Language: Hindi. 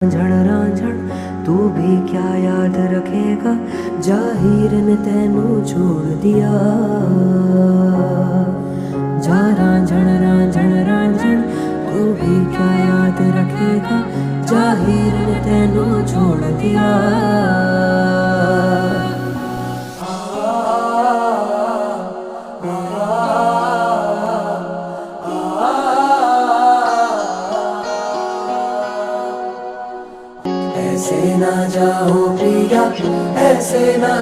रांझण रांझण तू भी क्या याद रखेगा, जाहिर ने तेनू छोड़ दिया। जा रांझण रांझण रांझण तू भी क्या याद रखेगा, जाहिर ने तेनू छोड़ दिया। ऐसे ना जाओ प्रिया, ऐसे ना